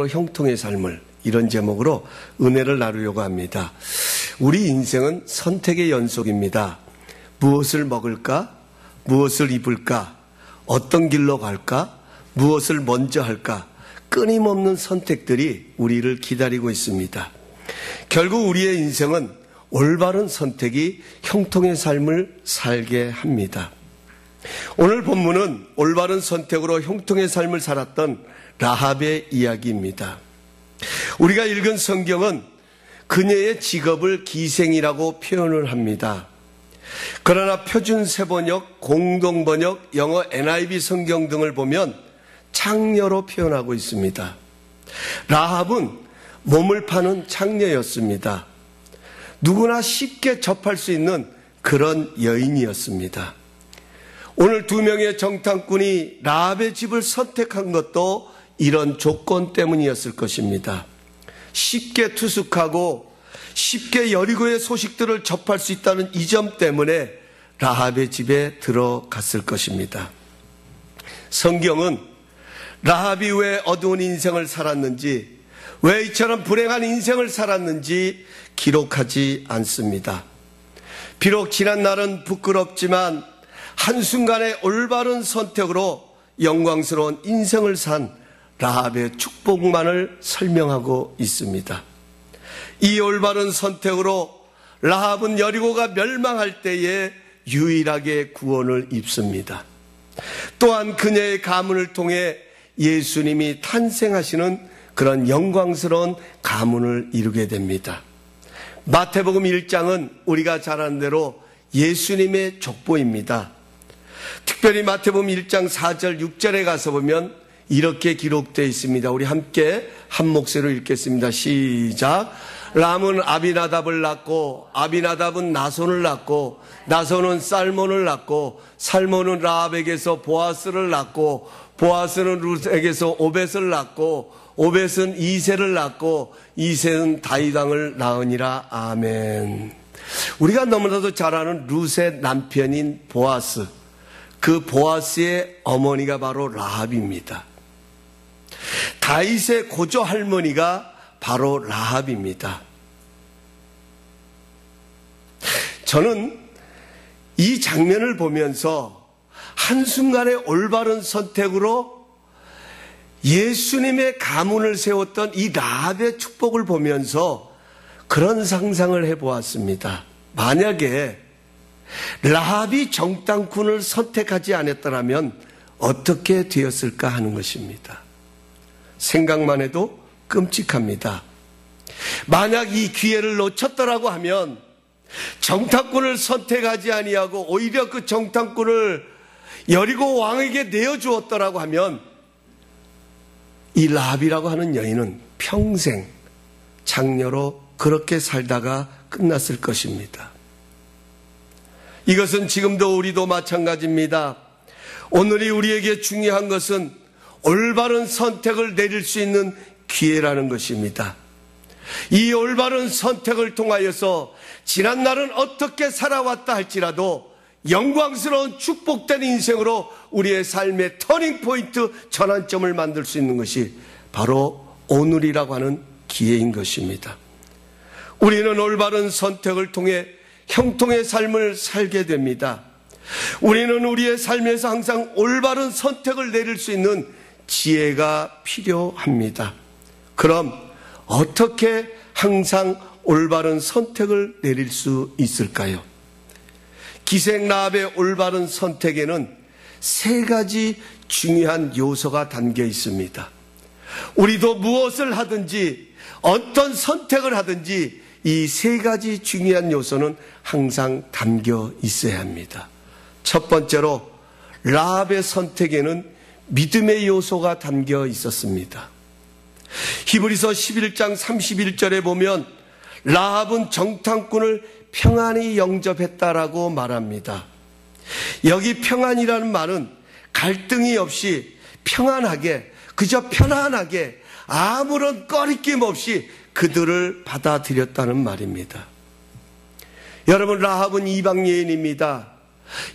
형통의 삶을, 이런 제목으로 은혜를 나누려고 합니다. 우리 인생은 선택의 연속입니다. 무엇을 먹을까? 무엇을 입을까? 어떤 길로 갈까? 무엇을 먼저 할까? 끊임없는 선택들이 우리를 기다리고 있습니다. 결국 우리의 인생은 올바른 선택이 형통의 삶을 살게 합니다. 오늘 본문은 올바른 선택으로 형통의 삶을 살았던 라합의 이야기입니다. 우리가 읽은 성경은 그녀의 직업을 기생이라고 표현을 합니다. 그러나 표준 세번역, 공동번역, 영어 NIV 성경 등을 보면 창녀로 표현하고 있습니다. 라합은 몸을 파는 창녀였습니다. 누구나 쉽게 접할 수 있는 그런 여인이었습니다. 오늘 두 명의 정탐꾼이 라합의 집을 선택한 것도 이런 조건 때문이었을 것입니다. 쉽게 투숙하고 쉽게 여리고의 소식들을 접할 수 있다는 이 점 때문에 라합의 집에 들어갔을 것입니다. 성경은 라합이 왜 어두운 인생을 살았는지, 왜 이처럼 불행한 인생을 살았는지 기록하지 않습니다. 비록 지난 날은 부끄럽지만 한순간의 올바른 선택으로 영광스러운 인생을 산 라합의 축복만을 설명하고 있습니다. 이 올바른 선택으로 라합은 여리고가 멸망할 때에 유일하게 구원을 입습니다. 또한 그녀의 가문을 통해 예수님이 탄생하시는 그런 영광스러운 가문을 이루게 됩니다. 마태복음 1장은 우리가 잘 아는 대로 예수님의 족보입니다. 특별히 마태복음 1장 4절 6절에 가서 보면 이렇게 기록되어 있습니다. 우리 함께 한 목소리로 읽겠습니다. 시작. 람은 아비나답을 낳고, 아비나답은 나손을 낳고, 나손은 살몬을 낳고, 살몬은 라합에게서 보아스를 낳고, 보아스는 룻에게서 오벳을 낳고, 오벳은 이새를 낳고, 이새는 다윗 왕을 낳으니라. 아멘. 우리가 너무나도 잘 아는 룻의 남편인 보아스, 그 보아스의 어머니가 바로 라합입니다. 다윗의 고조 할머니가 바로 라합입니다. 저는 이 장면을 보면서 한순간의 올바른 선택으로 예수님의 가문을 세웠던 이 라합의 축복을 보면서 그런 상상을 해보았습니다. 만약에 라합이 정탐꾼을 선택하지 않았더라면 어떻게 되었을까 하는 것입니다. 생각만 해도 끔찍합니다. 만약 이 기회를 놓쳤더라고 하면, 정탐꾼을 선택하지 아니하고 오히려 그 정탐꾼을 여리고 왕에게 내어주었더라고 하면 이 라합이라고 하는 여인은 평생 장녀로 그렇게 살다가 끝났을 것입니다. 이것은 지금도 우리도 마찬가지입니다. 오늘이 우리에게 중요한 것은 올바른 선택을 내릴 수 있는 기회라는 것입니다. 이 올바른 선택을 통하여서 지난 날은 어떻게 살아왔다 할지라도 영광스러운 축복된 인생으로 우리의 삶의 터닝포인트, 전환점을 만들 수 있는 것이 바로 오늘이라고 하는 기회인 것입니다. 우리는 올바른 선택을 통해 형통의 삶을 살게 됩니다. 우리는 우리의 삶에서 항상 올바른 선택을 내릴 수 있는 지혜가 필요합니다. 그럼 어떻게 항상 올바른 선택을 내릴 수 있을까요? 기생 라합의 올바른 선택에는 세 가지 중요한 요소가 담겨 있습니다. 우리도 무엇을 하든지 어떤 선택을 하든지 이 세 가지 중요한 요소는 항상 담겨 있어야 합니다. 첫 번째로 라합의 선택에는 믿음의 요소가 담겨 있었습니다. 히브리서 11장 31절에 보면 라합은 정탐꾼을 평안히 영접했다라고 말합니다. 여기 평안이라는 말은 갈등이 없이 평안하게, 그저 편안하게 아무런 꺼리낌 없이 그들을 받아들였다는 말입니다. 여러분, 라합은 이방 여인입니다.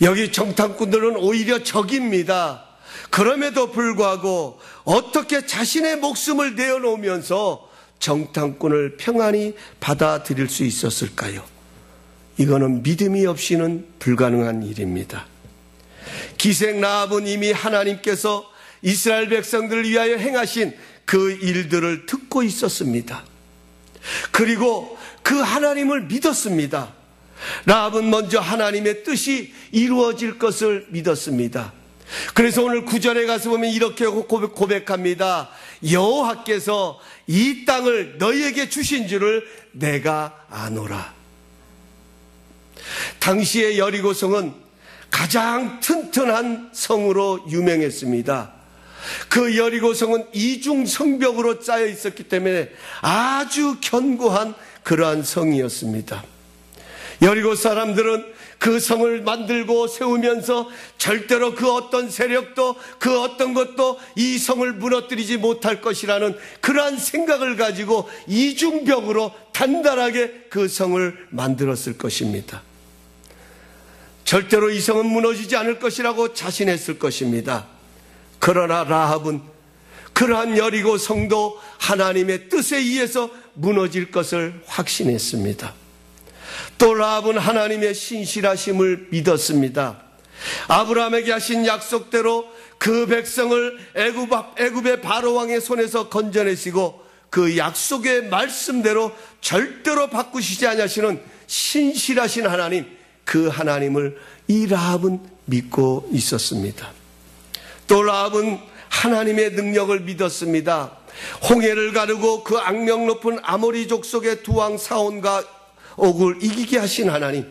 여기 정탐꾼들은 오히려 적입니다. 그럼에도 불구하고 어떻게 자신의 목숨을 내어놓으면서 정탐꾼을 평안히 받아들일 수 있었을까요? 이거는 믿음이 없이는 불가능한 일입니다. 기생 라합은 이미 하나님께서 이스라엘 백성들을 위하여 행하신 그 일들을 듣고 있었습니다. 그리고 그 하나님을 믿었습니다. 라합은 먼저 하나님의 뜻이 이루어질 것을 믿었습니다. 그래서 오늘 9절에 가서 보면 이렇게 고백합니다. 여호와께서 이 땅을 너희에게 주신 줄을 내가 아노라. 당시의 여리고성은 가장 튼튼한 성으로 유명했습니다. 그 여리고성은 이중 성벽으로 짜여 있었기 때문에 아주 견고한 그러한 성이었습니다. 여리고 사람들은 그 성을 만들고 세우면서 절대로 그 어떤 세력도 그 어떤 것도 이 성을 무너뜨리지 못할 것이라는 그러한 생각을 가지고 이중벽으로 단단하게 그 성을 만들었을 것입니다. 절대로 이 성은 무너지지 않을 것이라고 자신했을 것입니다. 그러나 라합은 그러한 여리고 성도 하나님의 뜻에 의해서 무너질 것을 확신했습니다. 또 라합은 하나님의 신실하심을 믿었습니다. 아브라함에게 하신 약속대로 그 백성을 애굽의 바로왕의 손에서 건져내시고 그 약속의 말씀대로 절대로 바꾸시지 아니하시는 신실하신 하나님, 그 하나님을 이 라합은 믿고 있었습니다. 또 라합은 하나님의 능력을 믿었습니다. 홍해를 가르고 그 악명 높은 아모리 족속의 두 왕 사온과 옥을 이기게 하신 하나님,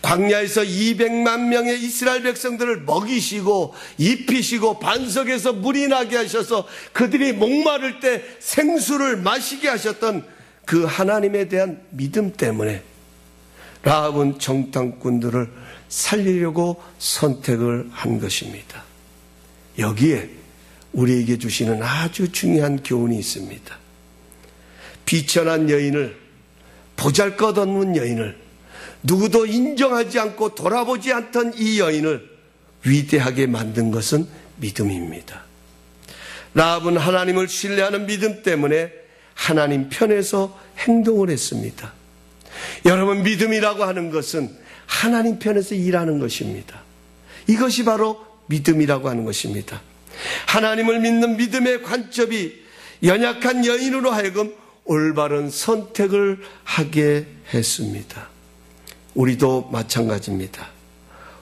광야에서 200만 명의 이스라엘 백성들을 먹이시고 입히시고 반석에서 물이 나게 하셔서 그들이 목마를 때 생수를 마시게 하셨던 그 하나님에 대한 믿음 때문에 라합은 정탐꾼들을 살리려고 선택을 한 것입니다. 여기에 우리에게 주시는 아주 중요한 교훈이 있습니다. 비천한 여인을, 보잘것없는 여인을, 누구도 인정하지 않고 돌아보지 않던 이 여인을 위대하게 만든 것은 믿음입니다. 라합은 하나님을 신뢰하는 믿음 때문에 하나님 편에서 행동을 했습니다. 여러분, 믿음이라고 하는 것은 하나님 편에서 일하는 것입니다. 이것이 바로 믿음이라고 하는 것입니다. 하나님을 믿는 믿음의 관점이 연약한 여인으로 하여금 올바른 선택을 하게 했습니다. 우리도 마찬가지입니다.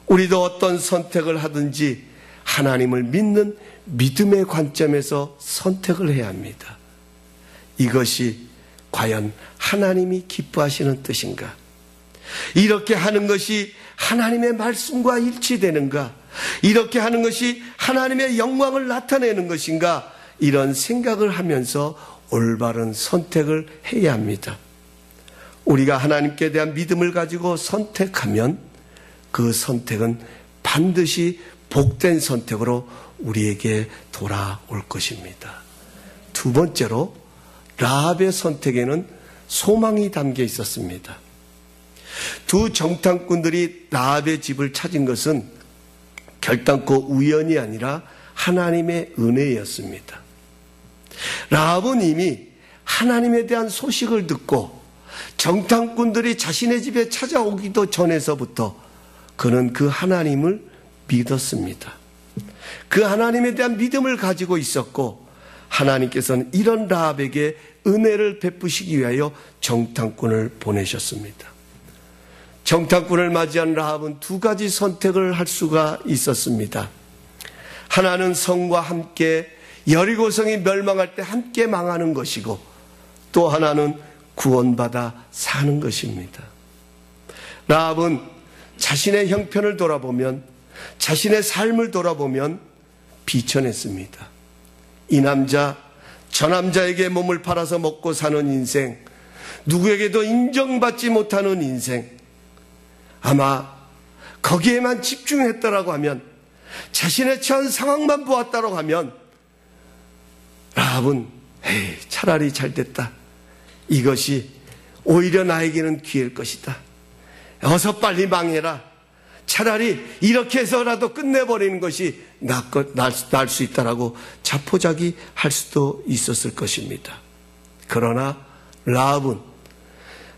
우리도 어떤 선택을 하든지 하나님을 믿는 믿음의 관점에서 선택을 해야 합니다. 이것이 과연 하나님이 기뻐하시는 뜻인가? 이렇게 하는 것이 하나님의 말씀과 일치되는가? 이렇게 하는 것이 하나님의 영광을 나타내는 것인가? 이런 생각을 하면서 올바른 선택을 해야 합니다. 우리가 하나님께 대한 믿음을 가지고 선택하면 그 선택은 반드시 복된 선택으로 우리에게 돌아올 것입니다. 두 번째로, 라합의 선택에는 소망이 담겨 있었습니다. 두 정탐꾼들이 라합의 집을 찾은 것은 결단코 우연이 아니라 하나님의 은혜였습니다. 라합은 이미 하나님에 대한 소식을 듣고 정탐꾼들이 자신의 집에 찾아오기도 전에서부터 그는 그 하나님을 믿었습니다. 그 하나님에 대한 믿음을 가지고 있었고, 하나님께서는 이런 라합에게 은혜를 베푸시기 위하여 정탐꾼을 보내셨습니다. 정탐꾼을 맞이한 라합은 두 가지 선택을 할 수가 있었습니다. 하나는 성과 함께 여리고성이 멸망할 때 함께 망하는 것이고, 또 하나는 구원받아 사는 것입니다. 라합은 자신의 형편을 돌아보면, 자신의 삶을 돌아보면 비천했습니다. 이 남자, 저 남자에게 몸을 팔아서 먹고 사는 인생, 누구에게도 인정받지 못하는 인생, 아마 거기에만 집중했다라고 하면, 자신의 처한 상황만 보았다라고 하면 라합은 차라리 잘 됐다, 이것이 오히려 나에게는 기회일 것이다, 어서 빨리 망해라, 차라리 이렇게 해서라도 끝내버리는 것이 나을 수 있다라고 자포자기할 수도 있었을 것입니다. 그러나 라합은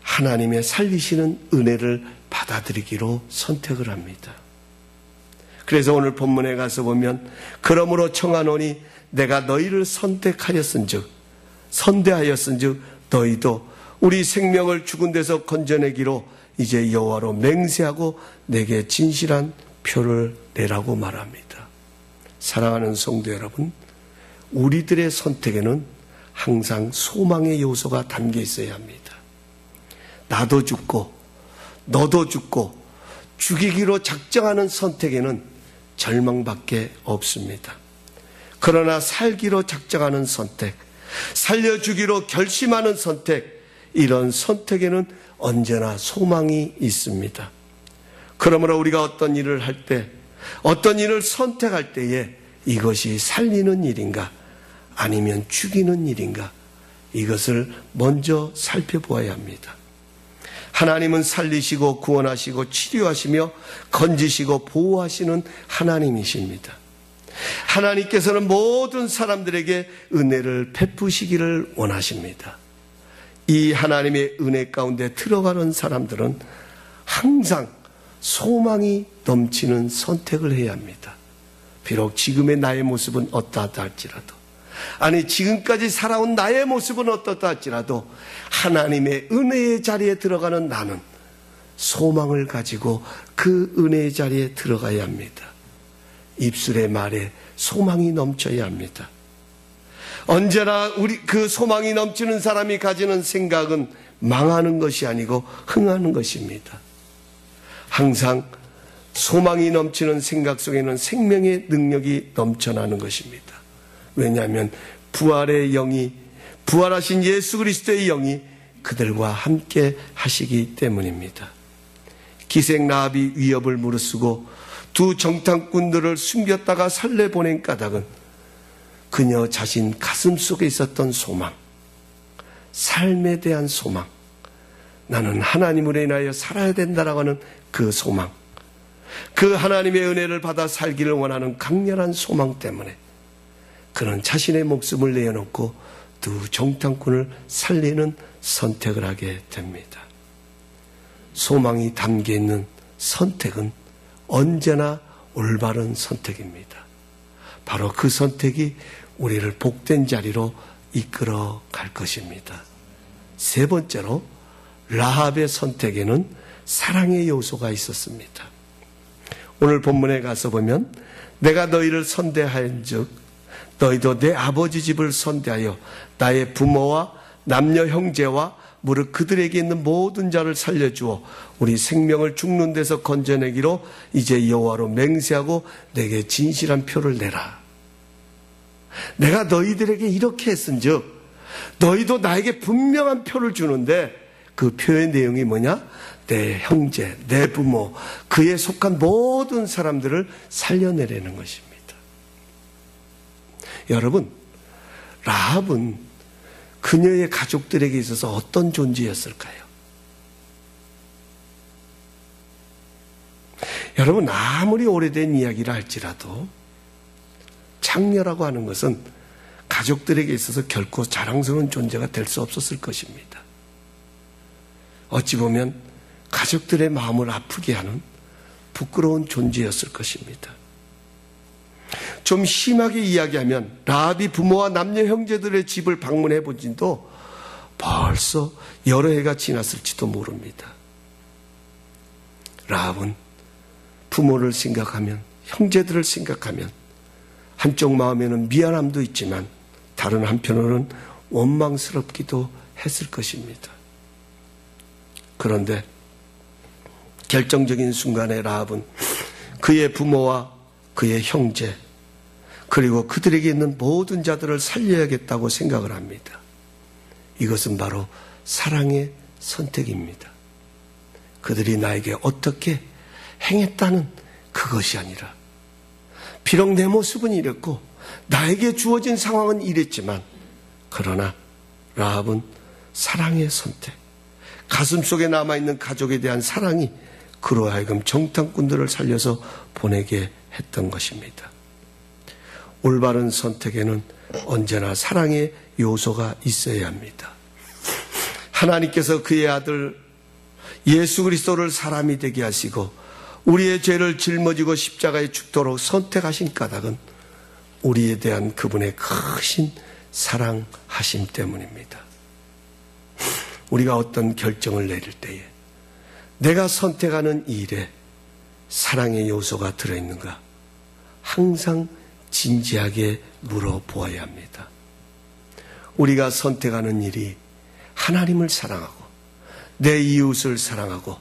하나님의 살리시는 은혜를 받아들이기로 선택을 합니다. 그래서 오늘 본문에 가서 보면 그러므로 청하노니 내가 너희를 선대하였은즉 너희도 우리 생명을 죽은 데서 건져내기로 이제 여호와로 맹세하고 내게 진실한 표를 내라고 말합니다. 사랑하는 성도 여러분, 우리들의 선택에는 항상 소망의 요소가 담겨 있어야 합니다. 나도 죽고 너도 죽고 죽이기로 작정하는 선택에는 절망밖에 없습니다. 그러나 살기로 작정하는 선택, 살려주기로 결심하는 선택, 이런 선택에는 언제나 소망이 있습니다. 그러므로 우리가 어떤 일을 할 때, 어떤 일을 선택할 때에 이것이 살리는 일인가 아니면 죽이는 일인가, 이것을 먼저 살펴보아야 합니다. 하나님은 살리시고 구원하시고 치료하시며 건지시고 보호하시는 하나님이십니다. 하나님께서는 모든 사람들에게 은혜를 베푸시기를 원하십니다. 이 하나님의 은혜 가운데 들어가는 사람들은 항상 소망이 넘치는 선택을 해야 합니다. 비록 지금의 나의 모습은 어떠하다 할지라도, 아니 지금까지 살아온 나의 모습은 어떻다 할지라도 하나님의 은혜의 자리에 들어가는 나는 소망을 가지고 그 은혜의 자리에 들어가야 합니다. 입술의 말에 소망이 넘쳐야 합니다. 언제나 그 소망이 넘치는 사람이 가지는 생각은 망하는 것이 아니고 흥하는 것입니다. 항상 소망이 넘치는 생각 속에는 생명의 능력이 넘쳐나는 것입니다. 왜냐하면 부활의 영이, 부활하신 예수 그리스도의 영이 그들과 함께 하시기 때문입니다. 기생 라합이 위협을 무릅쓰고 두 정탐꾼들을 숨겼다가 살려보낸 까닭은 그녀 자신 가슴 속에 있었던 소망, 삶에 대한 소망, 나는 하나님으로 인하여 살아야 된다라고 하는 그 소망, 그 하나님의 은혜를 받아 살기를 원하는 강렬한 소망 때문에 그는 자신의 목숨을 내어놓고 두 정탐꾼을 살리는 선택을 하게 됩니다. 소망이 담겨있는 선택은 언제나 올바른 선택입니다. 바로 그 선택이 우리를 복된 자리로 이끌어 갈 것입니다. 세 번째로, 라합의 선택에는 사랑의 요소가 있었습니다. 오늘 본문에 가서 보면 내가 너희를 선대하인즉 너희도 내 아버지 집을 선대하여 나의 부모와 남녀 형제와 무릇 그들에게 있는 모든 자를 살려주어 우리 생명을 죽는 데서 건져내기로 이제 여호와로 맹세하고 내게 진실한 표를 내라. 내가 너희들에게 이렇게 했은즉 너희도 나에게 분명한 표를 주는데 그 표의 내용이 뭐냐? 내 형제, 내 부모, 그에 속한 모든 사람들을 살려내라는 것입니다. 여러분, 라합은 그녀의 가족들에게 있어서 어떤 존재였을까요? 여러분, 아무리 오래된 이야기라 할지라도 장녀라고 하는 것은 가족들에게 있어서 결코 자랑스러운 존재가 될 수 없었을 것입니다. 어찌 보면 가족들의 마음을 아프게 하는 부끄러운 존재였을 것입니다. 좀 심하게 이야기하면 라합이 부모와 남녀 형제들의 집을 방문해 본 지도 벌써 여러 해가 지났을지도 모릅니다. 라합은 부모를 생각하면, 형제들을 생각하면 한쪽 마음에는 미안함도 있지만 다른 한편으로는 원망스럽기도 했을 것입니다. 그런데 결정적인 순간에 라합은 그의 부모와 그의 형제, 그리고 그들에게 있는 모든 자들을 살려야겠다고 생각을 합니다. 이것은 바로 사랑의 선택입니다. 그들이 나에게 어떻게 행했다는 그것이 아니라, 비록 내 모습은 이랬고 나에게 주어진 상황은 이랬지만, 그러나 라합은 사랑의 선택, 가슴 속에 남아있는 가족에 대한 사랑이 그로 하여금 정탐꾼들을 살려서 보내게 했던 것입니다. 올바른 선택에는 언제나 사랑의 요소가 있어야 합니다. 하나님께서 그의 아들 예수 그리스도를 사람이 되게 하시고 우리의 죄를 짊어지고 십자가에 죽도록 선택하신 까닭은 우리에 대한 그분의 크신 사랑하심 때문입니다. 우리가 어떤 결정을 내릴 때에 내가 선택하는 이 일에 사랑의 요소가 들어있는가 항상 진지하게 물어보아야 합니다. 우리가 선택하는 일이 하나님을 사랑하고 내 이웃을 사랑하고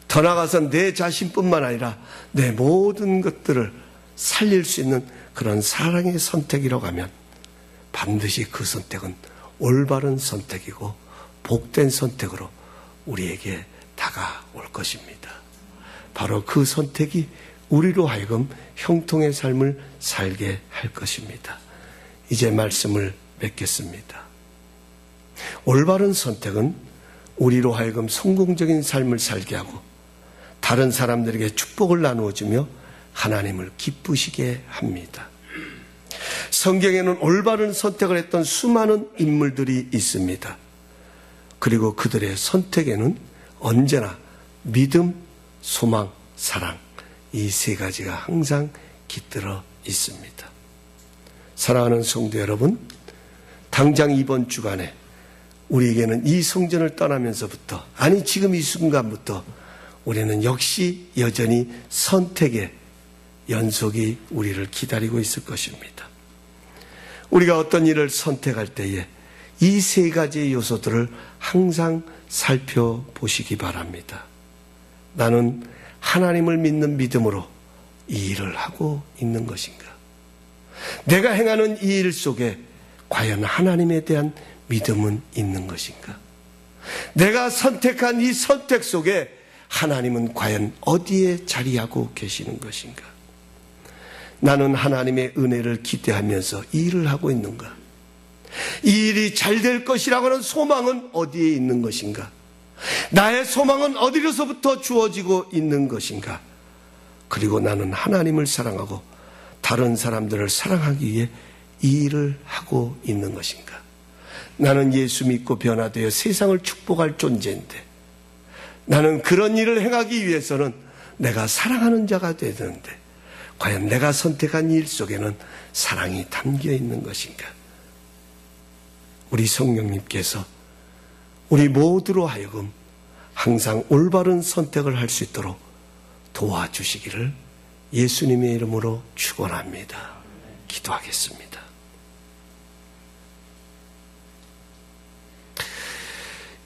더 나아가서 내 자신뿐만 아니라 내 모든 것들을 살릴 수 있는 그런 사랑의 선택이라고 하면 반드시 그 선택은 올바른 선택이고 복된 선택으로 우리에게 다가올 것입니다. 바로 그 선택이 우리로 하여금 형통의 삶을 살게 할 것입니다. 이제 말씀을 맺겠습니다. 올바른 선택은 우리로 하여금 성공적인 삶을 살게 하고 다른 사람들에게 축복을 나누어주며 하나님을 기쁘시게 합니다. 성경에는 올바른 선택을 했던 수많은 인물들이 있습니다. 그리고 그들의 선택에는 언제나 믿음, 소망, 사랑 이 세 가지가 항상 깃들어 있습니다. 사랑하는 성도 여러분, 당장 이번 주간에 우리에게는 이 성전을 떠나면서부터 아니 지금 이 순간부터 우리는 역시 여전히 선택의 연속이 우리를 기다리고 있을 것입니다. 우리가 어떤 일을 선택할 때에 이 세 가지의 요소들을 항상 살펴보시기 바랍니다. 나는 하나님을 믿는 믿음으로 이 일을 하고 있는 것인가? 내가 행하는 이 일 속에 과연 하나님에 대한 믿음은 있는 것인가? 내가 선택한 이 선택 속에 하나님은 과연 어디에 자리하고 계시는 것인가? 나는 하나님의 은혜를 기대하면서 이 일을 하고 있는가? 이 일이 잘 될 것이라고 하는 소망은 어디에 있는 것인가? 나의 소망은 어디로서부터 주어지고 있는 것인가? 그리고 나는 하나님을 사랑하고 다른 사람들을 사랑하기 위해 이 일을 하고 있는 것인가? 나는 예수 믿고 변화되어 세상을 축복할 존재인데 나는 그런 일을 행하기 위해서는 내가 사랑하는 자가 되야 되는데 과연 내가 선택한 일 속에는 사랑이 담겨 있는 것인가? 우리 성령님께서 우리 모두로 하여금 항상 올바른 선택을 할 수 있도록 도와주시기를 예수님의 이름으로 축원합니다. 기도하겠습니다.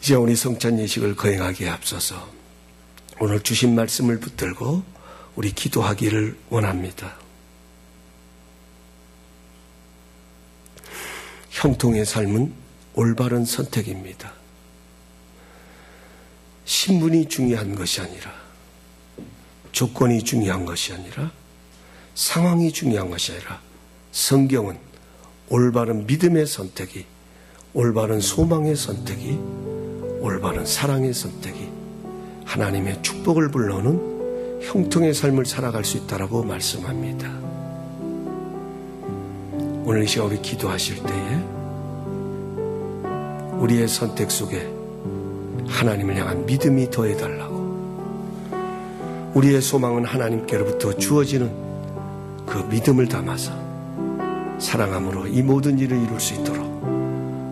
이제 우리 성찬 예식을 거행하기에 앞서서 오늘 주신 말씀을 붙들고 우리 기도하기를 원합니다. 형통의 삶은 올바른 선택입니다. 신분이 중요한 것이 아니라 조건이 중요한 것이 아니라 상황이 중요한 것이 아니라 성경은 올바른 믿음의 선택이 올바른 소망의 선택이 올바른 사랑의 선택이 하나님의 축복을 불러오는 형통의 삶을 살아갈 수 있다라고 말씀합니다. 오늘 이 시간 우리 기도하실 때에 우리의 선택 속에 하나님을 향한 믿음이 더해달라고 우리의 소망은 하나님께로부터 주어지는 그 믿음을 담아서 사랑함으로 이 모든 일을 이룰 수 있도록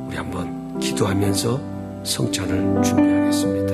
우리 한번 기도하면서 성찬을 준비하겠습니다.